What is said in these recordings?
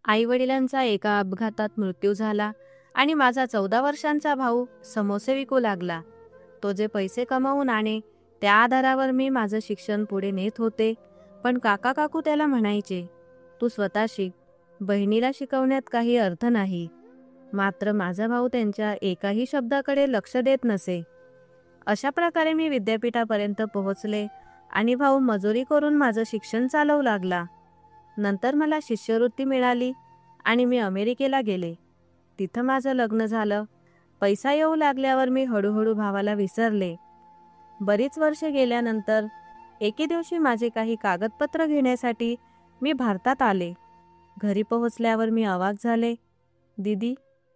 आईवडिलांचा एका अपघातात मृत्यू झाला आणि माझा 14 वर्षांचा भाऊ समोसे विकू लागला. तो जे पैसे कमावून आणे त्या आधारावर मी माझं शिक्षण पुढे नेत होते. पण काका काकू त्याला म्हणायचे, तू स्वतः शिक, बहिणीला शिकवण्यात काही अर्थ नाही. मात्र माझा भाऊ त्यांच्या एकाही शब्दाकडे लक्ष देत नसे. अशा प्रकारे मी विद्यापीठापर्यंत पोहोचले आणि भाऊ मजुरी करून माझं शिक्षण चालवू लागला. नंतर मला शिष्यवृत्ती मिळाली आणि मी अमेरिकेला गेले. तिथं माझं लग्न झालं. पैसा येऊ लागल्यावर मी हळूहळू भावाला विसरले. बरीच वर्षे गेल्यानंतर एके दिवशी माझे काही कागदपत्र घेण्यासाठी मी भारतात आले. घरी पोहोचल्यावर मी अवाक झाले. दीदी,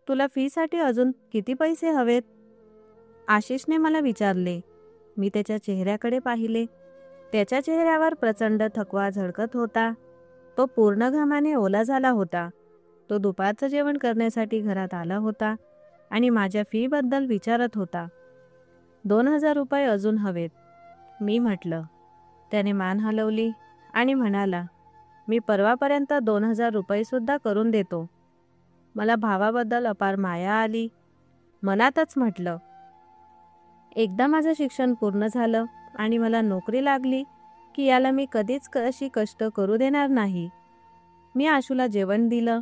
तुला फीसाठी अजून किती पैसे हवेत? आशिषने मला विचारले. मी त्याच्या चेहऱ्याकडे पाहिले. त्याच्या चेहऱ्यावर प्रचंड थकवा झळकत होता. तो पूर्ण घामाने ओला झाला होता. तो दुपारचं जेवण करण्यासाठी घरात आला होता आणि माझ्या फीबद्दल विचारत होता. 2000 रुपये अजून हवेत, मी म्हटलं. त्याने मान हलवली आणि म्हणाला, मी परवापर्यंत 2000 रुपयेसुद्धा करून देतो. मला भावाबद्दल अपार माया आली. मनातच म्हटलं, एकदा माझं शिक्षण पूर्ण झालं आणि मला नोकरी लागली की याला मी कधीच अशी कष्ट करू देणार नाही. मी आशूला जेवण दिलं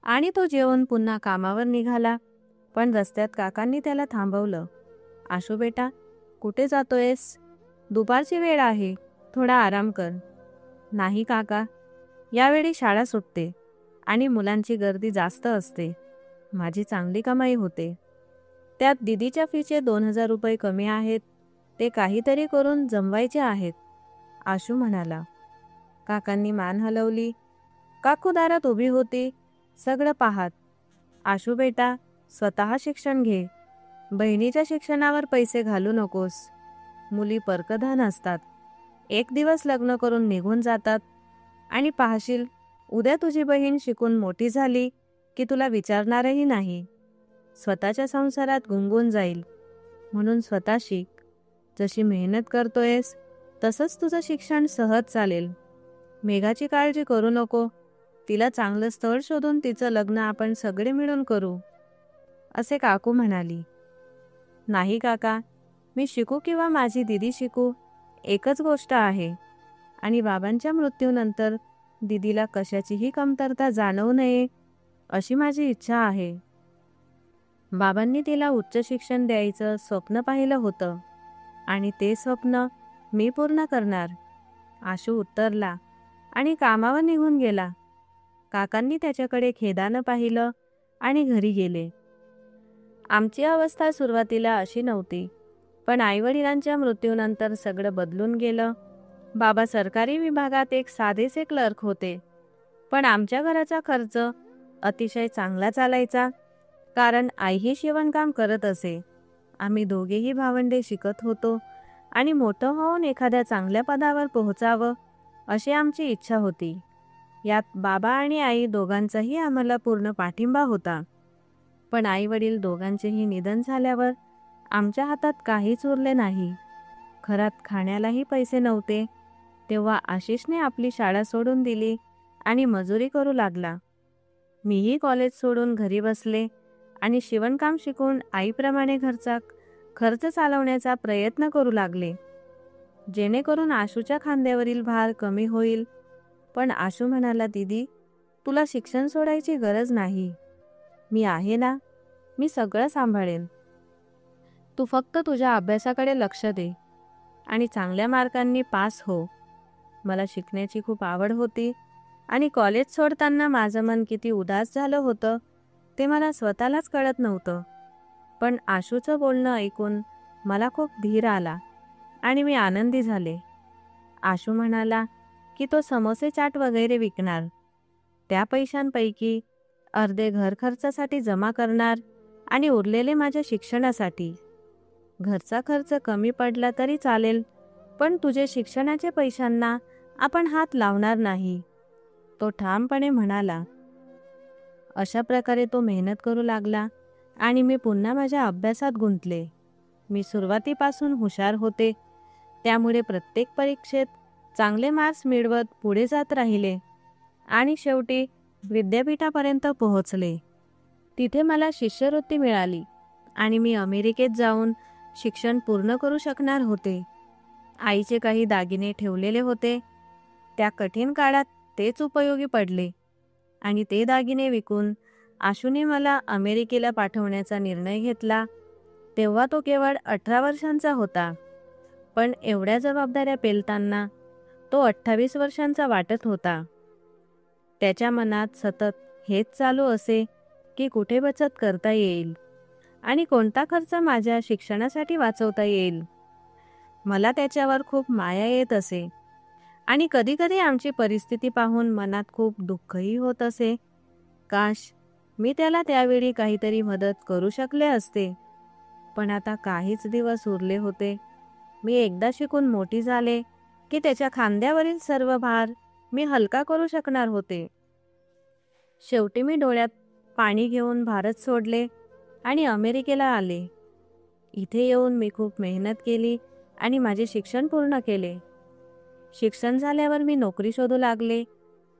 आणि तो जेवून पुन्हा कामावर निघाला. पण रस्त्यात काकांनी त्याला थांबवलं. आशू बेटा, कुठे जातोयस? दुपारची वेळ आहे, थोडा आराम कर. नाही काका, यावेळी शाळा सुटते आणि मुलांची गर्दी जास्त असते. माझी चांगली कमाई होते. त्यात दिदीच्या फीचे 2000 रुपये कमी आहेत. ते काहीतरी करून जमवायचे आहेत, आशू म्हणाला. काकांनी मान हलवली. काकू दारात उभी होती, सगळं पाहत. आशू बेटा, स्वतः शिक्षण घे. बहिणीच्या शिक्षणावर पैसे घालू नकोस. मुली परकधन असतात. एक दिवस लग्न करून निघून जातात आणि पाहशील, उद्या तुझी बहीण शिकून मोठी झाली की तुला विचारणारही नाही. स्वतःच्या संसारात गुंगून जाईल. म्हणून स्वतः शिक. जशी मेहनत करतोयस तसंच तुझं शिक्षण सहज चालेल. मेघाची काळजी करू नको. तिला चांगलं स्थळ शोधून तिचं लग्न आपण सगळे मिळून करू, असे काकू म्हणाली. नाही काका, मी शिकू किंवा माझी दिदी शिकू, एकच गोष्ट आहे. आणि बाबांच्या मृत्यूनंतर दिदीला कशाचीही कमतरता जाणवू नये, अशी माझी इच्छा आहे. बाबांनी तिला उच्च शिक्षण द्यायचं स्वप्न पाहिलं होतं आणि ते स्वप्न मी पूर्ण करणार. आशू उत्तरला आणि कामावर निघून गेला. काकांनी त्याच्याकडे खेदानं पाहिलं आणि घरी गेले. आमची अवस्था सुरुवातीला अशी नव्हती, पण आईवडिलांच्या मृत्यूनंतर सगळं बदलून गेलं. बाबा सरकारी विभागात एक साधेसे क्लर्क होते, पण आमच्या घराचा खर्च अतिशय चांगला चालायचा, कारण आईही शिवणकाम करत असे. आम्ही दोघेही भावंडे शिकत होतो आणि मोठं होऊन एखाद्या चांगल्या पदावर पोहोचावं अशी आमची इच्छा होती. यात बाबा आणि आई दोघांचाही आम्हाला पूर्ण पाठिंबा होता. पण आई वडील दोघांचेही निधन झाल्यावर आमच्या हातात काहीच उरले नाही. घरात खाण्यालाही पैसे नव्हते. तेव्हा आशिषने आपली शाळा सोडून दिली आणि मजुरी करू लागला. मीही कॉलेज सोडून घरी बसले आणि शिवणकाम शिकून आईप्रमाणे घरचा खर्च चालवण्याचा प्रयत्न करू लागले, जेणेकरून आशूच्या खांद्यावरील भार कमी होईल. पण आशू म्हणाला, दीदी, तुला शिक्षण सोडायची गरज नाही. मी आहे ना, मी सगळं सांभाळेन. तू फक्त तुझ्या अभ्यासाकडे लक्ष दे आणि चांगल्या मार्कांनी पास हो. मला शिकण्याची खूप आवड होती आणि कॉलेज सोडताना माझं मन किती उदास झालं होतं ते मला स्वतःलाच कळत नव्हतं. पण आशूचं बोलणं ऐकून मला खूप धीर आला आणि मी आनंदी झाले. आशू म्हणाला की तो समोसे चाट वगैरे विकणार. त्या पैशांपैकी अर्धे घर खर्चासाठी जमा करणार आणि उरलेले माझ्या शिक्षणासाठी. घरचा खर्च कमी पडला तरी चालेल, पण तुझे शिक्षणाच्या पैशांना आपण हात लावणार नाही, तो ठामपणे म्हणाला. अशा प्रकारे तो मेहनत करू लागला आणि मी पुन्हा माझ्या अभ्यासात गुंतले. मी सुरुवातीपासून हुशार होते, त्यामुळे प्रत्येक परीक्षेत चांगले मार्क्स मिळवत पुढे जात राहिले आणि शेवटी विद्यापीठापर्यंत पोहोचले. तिथे मला शिष्यवृत्ती मिळाली आणि मी अमेरिकेत जाऊन शिक्षण पूर्ण करू शकणार होते. आईचे काही दागिने ठेवलेले होते. त्या कठीण काळात तेच उपयोगी पडले आणि ते दागिने विकून आशूने मला अमेरिकेला पाठवण्याचा निर्णय घेतला. तेव्हा तो केवळ 18 वर्षांचा होता, पण एवढ्या जबाबदाऱ्या पेलताना तो 28 वर्षांचा वाटत होता. त्याच्या मनात सतत हेच चालू असे की कुठे बचत करता येईल आणि कोणता खर्च माझ्या शिक्षणासाठी वाचवता येईल. मला त्याच्यावर खूप माया येत असे आणि कधीकधी आमची परिस्थिती पाहून मनात खूप दुःखही होत असे. काश मी त्याला त्यावेळी काहीतरी मदत करू शकले असते. पण आता काहीच दिवस उरले होते. मी एकदा शिकून मोठी झाले की त्याच्या खांद्यावरील सर्व भार मी हलका करू शकणार होते. शेवटी मी डोळ्यात पाणी घेऊन भारत सोडले आणि अमेरिकेला आले. इथे येऊन मी खूप मेहनत केली आणि माझे शिक्षण पूर्ण केले. शिक्षण झाल्यावर मी नोकरी शोधू लागले.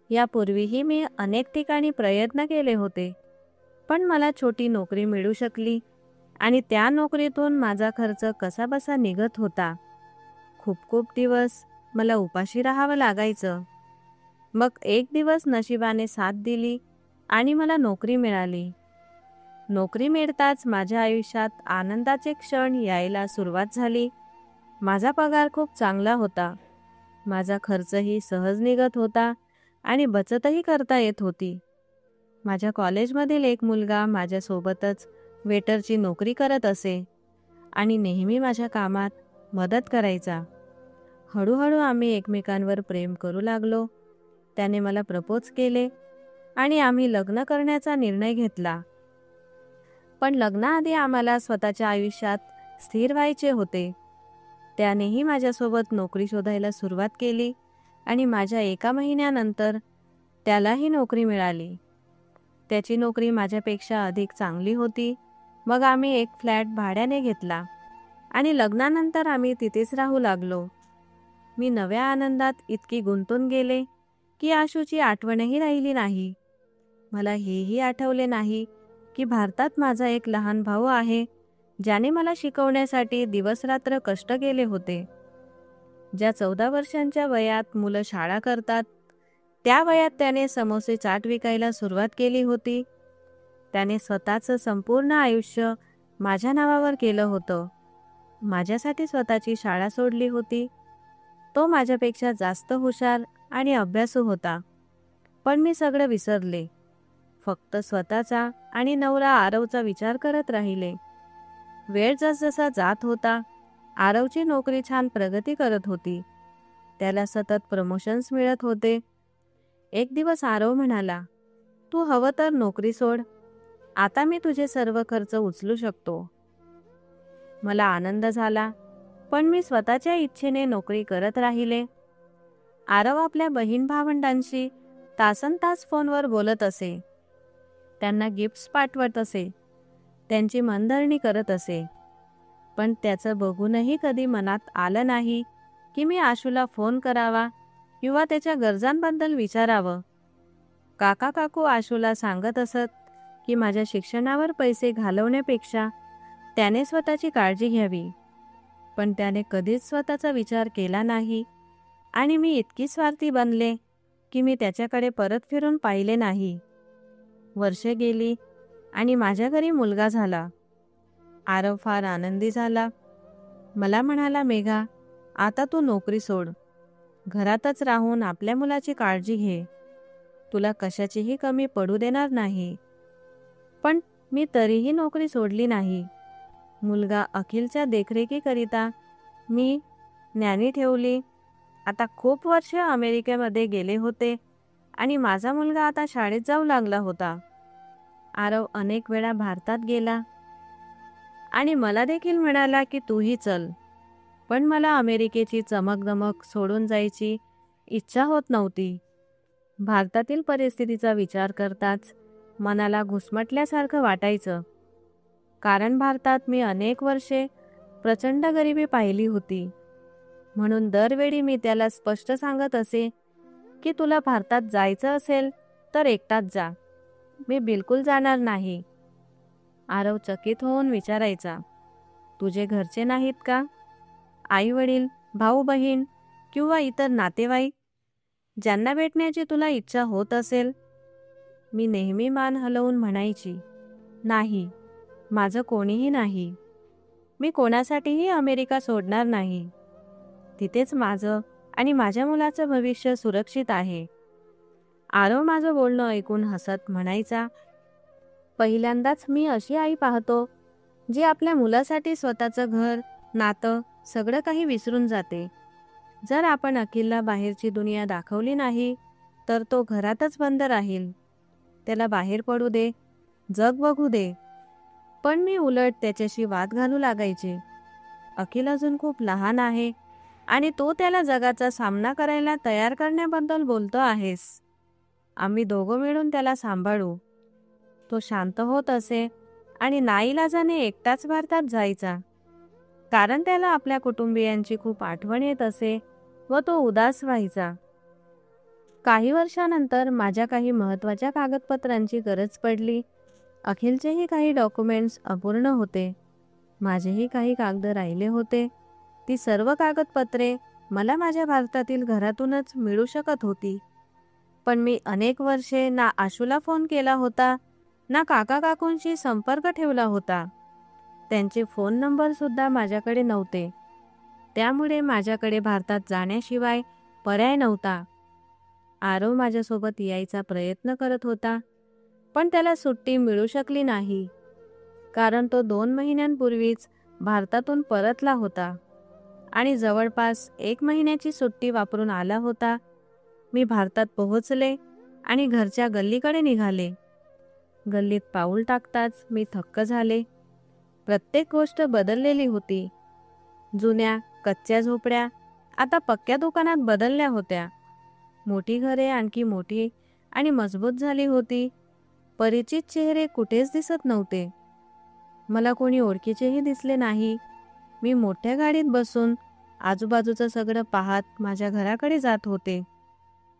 यापूर्वीही मी अनेक ठिकाणी प्रयत्न केले होते, पण मला छोटी नोकरी मिळू शकली आणि त्या नोकरीतून माझा खर्च कसाबसा निघत होता. खूप खूप दिवस मला उपाशी राहावं लागायचं. मग एक दिवस नशिबाने साथ दिली आणि मला नोकरी मिळाली. नोकरी मिळताच माझ्या आयुष्यात आनंदाचे क्षण यायला सुरुवात झाली. माझा पगार खूप चांगला होता. माझा खर्चही सहज निघत होता आणि बचतही करता येत होती. माझ्या कॉलेजमधील एक मुलगा माझ्यासोबतच वेटरची नोकरी करत असे आणि नेहमी माझ्या कामात मदत करायचा. हळूहळू आम्ही एकमेकांवर प्रेम करू लागलो. त्याने मला प्रपोज केले आणि आम्ही लग्न करण्याचा निर्णय घेतला. पण लग्नाआधी आम्हाला स्वतःच्या आयुष्यात स्थिर व्हायचे होते. त्यानेही माझ्यासोबत नोकरी शोधायला सुरुवात केली आणि माझ्या 1 महिन्यानंतर त्यालाही नोकरी मिळाली. त्याची नोकरी माझ्यापेक्षा अधिक चांगली होती. मग आम्ही एक फ्लॅट भाड्याने घेतला आणि लग्नानंतर आम्ही तिथेच राहू लागलो. मी नव्या आनंदात इतकी गुंतून गेले की आशूची आठवणही राहिली नाही. मला हेही आठवले नाही की भारतात माझा एक लहान भाऊ आहे, ज्याने मला शिकवण्यासाठी दिवसरात्र कष्ट केले होते. ज्या 14 वर्षांच्या वयात मुलं शाळा करतात, त्या वयात त्याने समोसे चाट विकायला सुरुवात केली होती. त्याने स्वतःचं संपूर्ण आयुष्य माझ्या नावावर केलं होतं. माझ्यासाठी स्वतःची शाळा सोडली होती. तो माझ्यापेक्षा जास्त हुशार आणि अभ्यासू होता, पण मी सगळं विसरले. फक्त स्वतःचा आणि नवरा आरवचा विचार करत राहिले. वेळ जसजसा जात होता, आरवची नोकरी छान प्रगती करत होती. त्याला सतत प्रमोशन्स मिळत होते. एक दिवस आरव म्हणाला, "तू हवं तर नोकरी सोड. आता मी तुझे सर्व खर्च उचलू शकतो." मला आनंद झाला, पण मी स्वतःच्या इच्छेने नोकरी करत राहिले. आरव आपल्या बहीण भावंडांशी तासनतास फोनवर बोलत असे. त्यांना गिफ्ट्स पाठवत असे. त्यांची मनधरणी करत असे. पण त्याचं बघूनही कधी मनात आलं नाही की मी आशूला फोन करावा किंवा त्याच्या गरजांबद्दल विचारावं. काका काकू आशूला सांगत असत की माझ्या शिक्षणावर पैसे घालवण्यापेक्षा त्याने स्वतःची काळजी घ्यावी. पण त्याने कधीच स्वतःचा विचार केला नाही आणि मी इतकी स्वार्थी बनले की मी त्याच्याकडे परत फिरून पाहिले नाही. वर्षे गेली आणि माझ्या घरी मुलगा झाला. आरव फार आनंदी झाला. मला म्हणाला, "मेघा, आता तू नोकरी सोड. घरातच राहून आपल्या मुलाची काळजी घे. तुला कशाचीही कमी पडू देणार नाही." पण मी तरीही नोकरी सोडली नाही. मुलगा अखिलच्या देखरेखीकरिता मी नॅनी ठेवली. आता खूप वर्ष अमेरिकेमध्ये गेले होते आणि माझा मुलगा आता शाळेत जाऊ लागला होता. आरव अनेक वेळा भारतात गेला आणि मला देखील म्हणाला की तूही चल. पण मला अमेरिकेची चमकदमक सोडून जायची इच्छा होत नव्हती. भारतातील परिस्थितीचा विचार करताच मनाला घुसमटल्यासारखं वाटायचं. कारण भारतात मी अनेक वर्षे प्रचंड गरिबी पाहिली होती. म्हणून दरवेळी मी त्याला स्पष्ट सांगत असे की तुला भारतात जायचं असेल तर एकटाच जा. मी बिलकुल जाणार नाही. आरव चकित होऊन विचारायचा, तुझे घरचे नाहीत का? आई वडील, भाऊ बहीण किंवा इतर नातेवाईक ज्यांना भेटण्याची तुला इच्छा होत असेल? मी नेहमी मान हलवून म्हणायची, नाही, माझं कोणीही नाही. मी कोणासाठीही अमेरिका सोडणार नाही. तिथेच माझं आणि माझ्या मुलाचं भविष्य सुरक्षित आहे. आरव माझं बोलणं ऐकून हसत म्हणायचा, पहिल्यांदाच मी अशी आई पाहतो जी आपल्या मुलासाठी स्वतःचं घर, नातं सगळं काही विसरून जाते. जर आपण अखिलला बाहेरची दुनिया दाखवली नाही तर तो घरातच बंद राहील. त्याला बाहेर पडू दे, जग बघू दे. पण मी उलट त्याच्याशी वाद घालू लागायचे. अखिल अजून खूप लहान आहे आणि तो त्याला जगाचा सामना करायला तयार करण्याबद्दल बोलतो आहेस. आम्ही दोघं मिळून त्याला सांभाळू. तो शांत होत असे आणि नाईलाजाने एकटाच भारतात जायचा, कारण त्याला आपल्या कुटुंबियांची खूप आठवण येत असे व तो उदास व्हायचा. काही वर्षानंतर माझ्या काही महत्त्वाच्या कागदपत्रांची गरज पडली. अखिलचेही काही डॉक्युमेंट्स अपूर्ण होते. माझेही काही कागद राहिले होते. ती सर्व कागदपत्रे मला माझ्या भारतातील घरातूनच मिळू शकत होती. पण मी अनेक वर्षे ना आशूला फोन केला होता, ना काका काकूंशी संपर्क ठेवला होता. त्यांचे फोन नंबर सुद्धा माझ्याकडे नव्हते. त्यामुळे माझ्याकडे भारतात जाण्याशिवाय पर्याय नव्हता. आरव माझ्यासोबत यायचा प्रयत्न करत होता, पण त्याला सुट्टी मिळू शकली नाही, कारण तो 2 महिन्यांपूर्वीच भारतातून परतला होता आणि जवळपास 1 महिन्याची सुट्टी वापरून आला होता. मी भारतात पोहोचले आणि घरच्या गल्लीकडे निघाले. गल्लीत पाऊल टाकताच मी थक्क झाले. प्रत्येक गोष्ट बदललेली होती. जुन्या कच्च्या झोपड्या आता पक्क्या दुकानात बदलल्या होत्या. मोठी घरे आणखी मोठी आणि मजबूत झाली होती. परिचित चेहरे कुठेच दिसत नव्हते. मला कोणी ओळखीचेही दिसले नाही. मी मोठ्या गाडीत बसून आजूबाजूचं सगळं पाहत माझ्या घराकडे जात होते.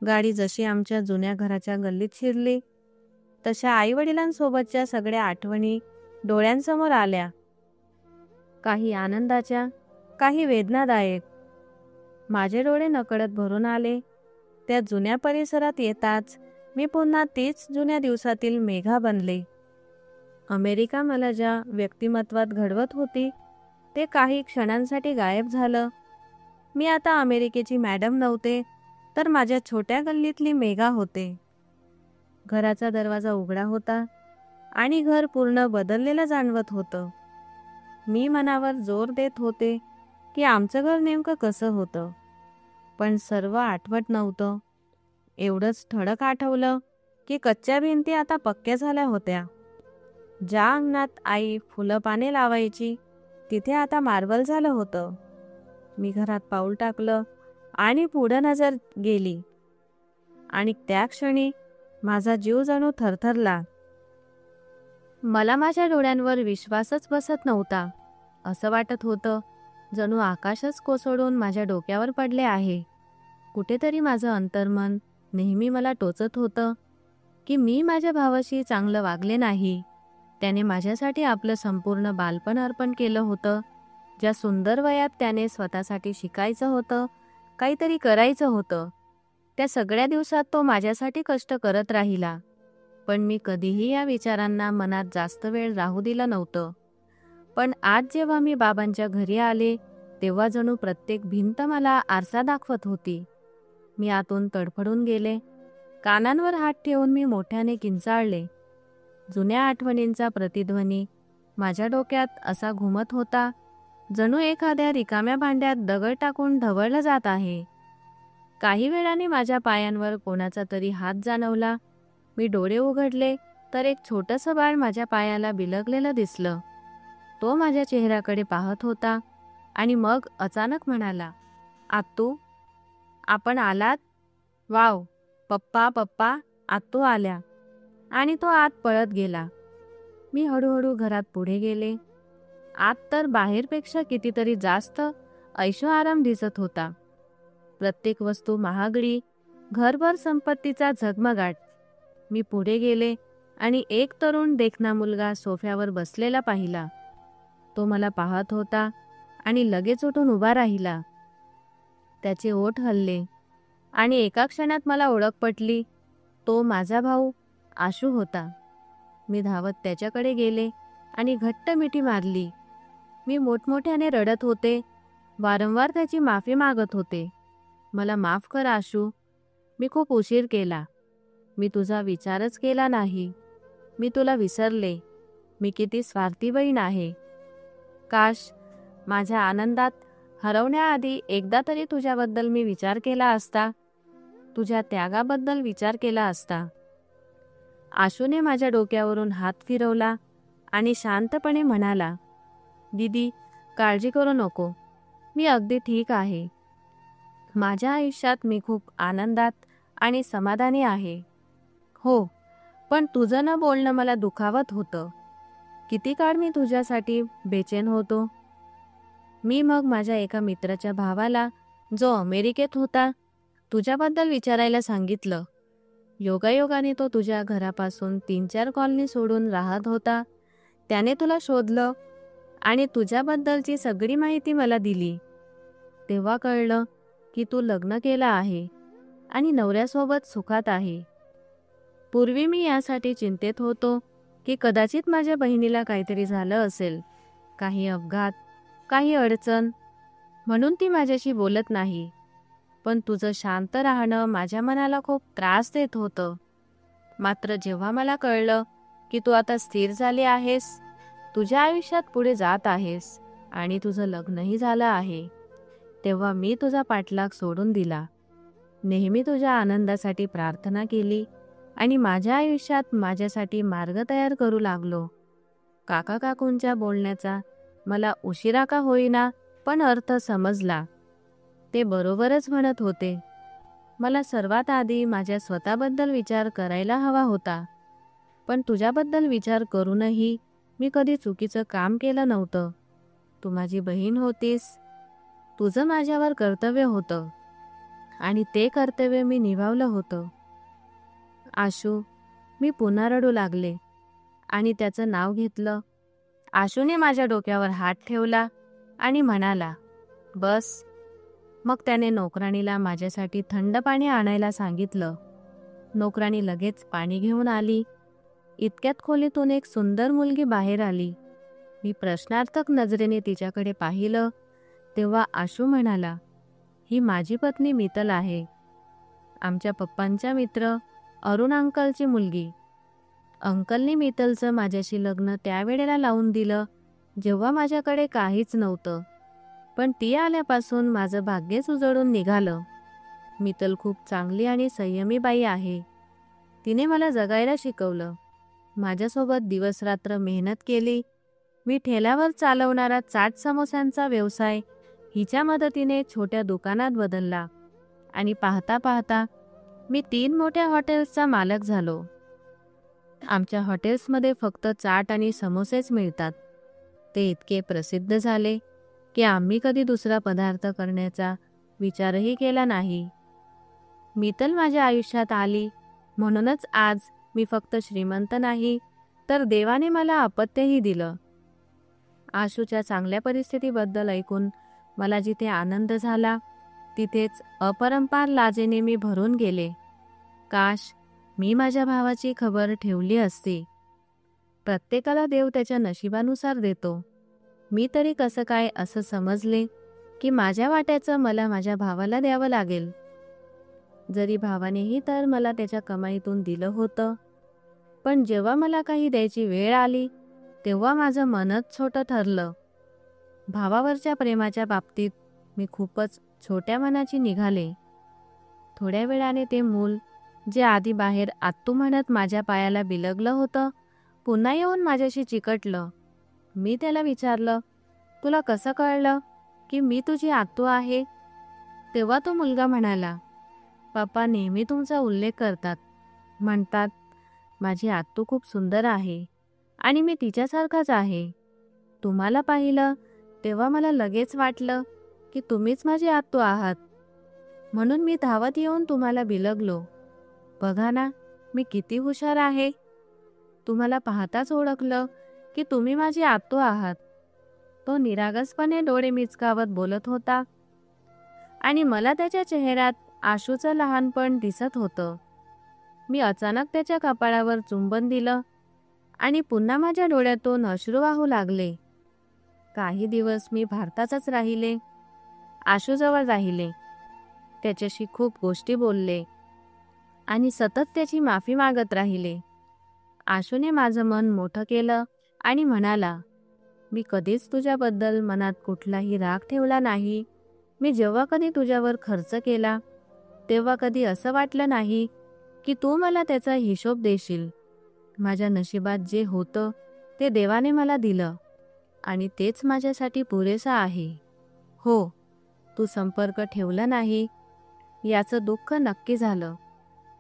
गाडी जशी आमच्या जुन्या घराच्या गल्लीत शिरली तशा आईवडिलांसोबतच्या सगळ्या आठवणी डोळ्यांसमोर आल्या. काही आनंदाच्या, काही वेदनादायक. माझे डोळे नकळत भरून आले. त्या जुन्या परिसरात येताच मी पुन्हा तीच जुन्या दिवसातील मेघा बनले. अमेरिका मला ज्या व्यक्तिमत्वात घडवत होती ते काही क्षणांसाठी गायब झालं. मी आता अमेरिकेची मॅडम नव्हते, तर माझ्या छोट्या गल्लीतली मेघा होते. घराचा दरवाजा उघडा होता आणि घर पूर्ण बदललेलं जाणवत होतं. मी मनावर जोर देत होते की आमचं घर नेमकं कसं होतं, पण सर्व आठवत नव्हतं. एवढंच ठळक आठवलं की कच्च्या भिंती आता पक्क्या झाल्या होत्या. ज्या अंगणात आई फुलं पाने लावायची तिथे आता मार्बल झालं होतं. मी घरात पाऊल टाकलं आणि पुढं नजर गेली आणि त्या क्षणी माझा जीव जणू थरथरला. मला माझ्या डोळ्यांवर विश्वासच बसत नव्हता. असं वाटत होतं जणू आकाशच कोसळून माझ्या डोक्यावर पडले आहे. कुठेतरी माझं अंतर्मन नेहमी मला टोचत होतं की मी माझ्या भावाशी चांगलं वागले नाही. त्याने माझ्यासाठी आपलं संपूर्ण बालपण अर्पण केलं होतं. ज्या सुंदर वयात त्याने स्वतःसाठी शिकायचं होतं, काहीतरी करायचं होतं, त्या सगळ्या दिवसात तो माझ्यासाठी कष्ट करत राहिला. पण मी कधीही या विचारांना मनात जास्त वेळ राहू दिलं नव्हतं. पण आज जेव्हा मी बाबांच्या घरी आले तेव्हा जणू प्रत्येक भिंत मला आरसा दाखवत होती. मी आतून तडफडून गेले. कानांवर हात ठेवून मी मोठ्याने किंचाळले. जुन्या आठवणींचा प्रतिध्वनी माझ्या डोक्यात असा घुमत होता जणू एखाद्या रिकाम्या भांड्यात दगड टाकून ढवळलं जात आहे. काही वेळाने माझ्या पायांवर कोणाचा तरी हात जाणवला. मी डोळे उघडले तर एक छोटंसं बाळ माझ्या पायाला बिलगलेलं दिसलं. तो माझ्या चेहऱ्याकडे पाहत होता आणि मग अचानक म्हणाला, आत्तू, आपण आलात? वाव, पप्पा पप्पा, आत्तू आल्या. आणि तो आत पळत गेला. मी हळूहळू घरात पुढे गेले. आत तर बाहेरपेक्षा कितीतरी जास्त ऐशो आराम दिसत होता. प्रत्येक वस्तू महागडी, घरभर संपत्तीचा झगमगाट. मी पुढे गेले आणि एक तरुण देखणा मुलगा सोफ्यावर बसलेला पाहिला. तो मला पाहत होता आणि लगेच उठून उभा राहिला. त्याचे ओठ हलले आणि एका क्षणात मला ओळख पटली. तो माझा भाऊ आशू होता. मी धावत त्याच्याकडे गेले आणि घट्ट मिठी मारली. मी मोठमोठ्याने रडत होते, वारंवार त्याची माफी मागत होते. मला माफ कर आशू, मी खूप उशीर केला. मी तुझा विचारच केला नाही. मी तुला विसरले. मी किती स्वार्थी बहीण आहे. काश माझ्या आनंदात हरवण्याआधी एकदा तरी तुझ्याबद्दल मी विचार केला असता, तुझ्या त्यागाबद्दल विचार केला असता. आशूने माझ्या डोक्यावरून हात फिरवला आणि शांतपणे म्हणाला, दीदी, काळजी करू नको. मी अगदी ठीक आहे. माझ्या आयुष्यात मी खूप आनंदात आणि समाधानी आहे. हो, पण तुझं न बोलणं मला दुखावत होतं. किती काळ मी तुझ्यासाठी बेचैन होतो. मी मग माझ्या एका मित्राच्या भावाला, जो अमेरिकेत होता, तुझ्याबद्दल विचारायला सांगितलं. योगायोगाने तो तुझ्या घरापासून 3-4 कॉलनी सोडून राहत होता. त्याने तुला शोधलं आणि तुझ्याबद्दलची सगळी माहिती मला दिली. तेव्हा कळलं की तू लग्न केलं आहे आणि नवऱ्यासोबत सुखात आहे. पूर्वी मी यासाठी चिंतेत होतो की कदाचित माझ्या बहिणीला काहीतरी झालं असेल, काही अपघात, काही अडचण, म्हणून ती माझ्याशी बोलत नाही. पण तुझं शांत राहणं माझ्या मनाला खूप त्रास देत होतं. मात्र जेव्हा मला कळलं की तू आता स्थिर झाली आहेस, तुझ्या आयुष्यात पुढे जात आहेस आणि तुझं लग्नही झालं आहे, तेव्हा मी तुझा पाठलाग सोडून दिला. नेहमी तुझ्या आनंदासाठी प्रार्थना केली आणि माझ्या आयुष्यात माझ्यासाठी मार्ग तयार करू लागलो. काका काकूंच्या बोलण्याचा मला उशिरा का होईना पण अर्थ समजला. ते बरोबरच म्हणत होते. मला सर्वात आधी माझ्या स्वतःबद्दल विचार करायला हवा होता. पण तुझ्याबद्दल विचार करूनही मी कधी चुकीचं काम केलं नव्हतं. तू माझी बहीण होतीस. तुझं माझ्यावर कर्तव्य होतं आणि ते कर्तव्य मी निभावलं होतं. आशू, मी पुन्हा रडू लागले आणि त्याचं नाव घेतलं. आशूने माझ्या डोक्यावर हात ठेवला आणि म्हणाला, बस. मग त्याने नोकराणीला माझ्यासाठी थंड पाणी आणायला सांगितलं. नोकराणी लगेच पाणी घेऊन आली. इतक्यात खोलीतून एक सुंदर मुलगी बाहेर आली. मी प्रश्नार्थक नजरेने तिच्याकडे पाहिलं. तेव्हा आशू म्हणाला, ही माझी पत्नी मितल आहे. आमच्या पप्पांच्या मित्र अरुण अंकलची मुलगी. अंकलने मितलचं माझ्याशी लग्न त्यावेळेला लावून दिलं जेव्हा माझ्याकडे काहीच नव्हतं. पण ती आल्यापासून माझं भाग्यच उजळून निघालं. मितल खूप चांगली आणि संयमी बाई आहे. तिने मला जगायला शिकवलं. माझ्यासोबत दिवसरात्र मेहनत केली. मी ठेल्यावर चालवणारा चाट समोस्यांचा व्यवसाय हिच्या मदतीने छोट्या दुकानात बदलला आणि पाहता पाहता मी 3 मोठ्या हॉटेल्सचा मालक झालो. आमच्या हॉटेल्समध्ये फक्त चाट आणि समोसेच मिळतात. ते इतके प्रसिद्ध झाले की आम्ही कधी दुसरा पदार्थ करण्याचा विचारही केला नाही. मितल माझ्या आयुष्यात आली म्हणूनच आज मी फक्त श्रीमंत नाही, तर देवाने मला अपत्यही दिलं. आशूच्या चांगल्या परिस्थितीबद्दल ऐकून मला जिथे आनंद झाला, तिथेच अपरंपार लाजेने मी भरून गेले. काश मी माझ्या भावाची खबर ठेवली असती. प्रत्येकाला देव त्याच्या नशिबानुसार देतो. मी तरी कसं काय असं समजले की माझ्या वाट्याचं मला माझ्या भावाला द्यावं लागेल. जरी भावानेही तर मला त्याच्या कमाईतून दिलं होतं, पण जेव्हा मला काही द्यायची वेळ आली तेव्हा माझं मनच छोटं ठरलं. भावावरच्या प्रेमाच्या बाबतीत मी खूपच छोट्या मनाची निघाले. थोड्या वेळाने ते मूल, जे आधी बाहेर आत्तू म्हणत माझ्या पायाला बिलगलं होतं, पुन्हा येऊन माझ्याशी चिकटलं. मी त्याला विचारलं, तुला कसं कळलं की मी तुझी आत्तू आहे? तेव्हा तो मुलगा म्हणाला, पप्पा नेहमी तुमचा उल्लेख करतात. म्हणतात माझी आत्तू खूप सुंदर आहे आणि मी तिच्यासारखाच आहे. तुम्हाला पाहिलं तेव्हा मला लगेच वाटलं की तुम्हीच माझी आत्तू आहात. म्हणून मी धावत येऊन तुम्हाला बिलगलो. बघा ना, मी किती हुशार आहे. तुम्हाला पाहताच ओळखलं की तुम्ही माझी आत्तू आहात. तो निरागसपणे डोळे मिचकावत बोलत होता आणि मला त्याच्या चेहऱ्यात आशूचं लहानपण दिसत होतं. मी अचानक त्याच्या कपाळावर चुंबन दिलं आणि पुन्हा माझ्या डोळ्यातून अश्रू वाहू लागले. काही दिवस मी भारतातच राहिले, आशूजवळ राहिले, त्याच्याशी खूप गोष्टी बोलले आणि सतत त्याची माफी मागत राहिले. आशूने माझं मन मोठं केलं आणि म्हणाला, मी कधीच तुझ्याबद्दल मनात कुठलाही राग ठेवला नाही. मी जेव्हा कधी तुझ्यावर खर्च केला तेव्हा कधी असं वाटलं नाही की तू मला त्याचा हिशोब देशील. माझ्या नशिबात जे होतं ते देवाने मला दिलं आणि तेच माझ्यासाठी पुरेसं आहे. हो, तू संपर्क ठेवला नाही याचं दुःख नक्की झालं,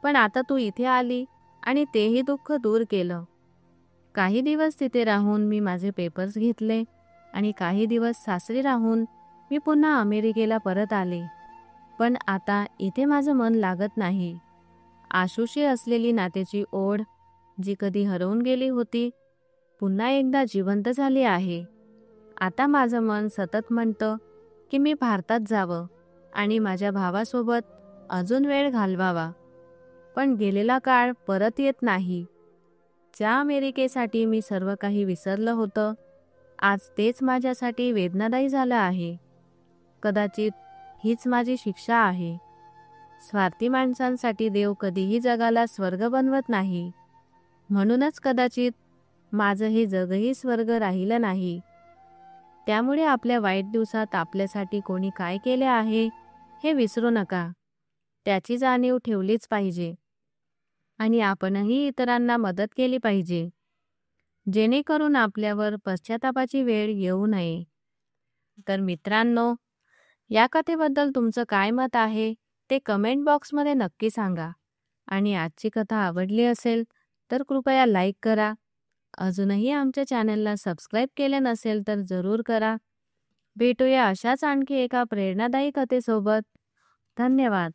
पण आता तू इथे आली आणि तेही दुःख दूर केलं. काही दिवस तिथे राहून मी माझे पेपर्स घेतले आणि काही दिवस सासरी राहून मी पुन्हा अमेरिकेला परत आले. पण आता इथे माझं मन लागत नाही. आशूशी असलेली नात्याची ओढ, जी कधी हरवून गेली होती, पुन्हा एकदा जिवंत झाली आहे. आता माझं मन सतत म्हणतं की मी भारतात जावं आणि माझ्या भावासोबत अजून वेळ घालवावा. पण गेलेला काळ परत येत नाही. ज्या अमेरिकेसाठी मी सर्व काही विसरलं होतं, आज तेच माझ्यासाठी वेदनादायी झालं आहे. कदाचित हीच माझी शिक्षा आहे. स्वार्थी माणसांसाठी देव कधीही जगाला स्वर्ग बनवत नाही. म्हणूनच कदाचित माझं हे जगही स्वर्ग राहिलं नाही. त्यामुळे आपल्या वाईट दिवसात आपल्यासाठी कोणी काय केले आहे हे विसरू नका. त्याची जाणीव ठेवलीच पाहिजे आणि आपणही इतरांना मदत केली पाहिजे, जेणेकरून आपल्यावर पश्चातापाची वेळ येऊ नये. तर मित्रांनो, या कथेबद्दल तुमचं काय मत आहे ते कमेंट बॉक्समध्ये नक्की सांगा. आणि आजची कथा आवडली असेल तर कृपया लाईक करा. अजूनही आमच्या चॅनलला सबस्क्राईब केले नसेल तर जरूर करा. भेटूया अशाच आणखी एका प्रेरणादायी कथेसोबत. धन्यवाद.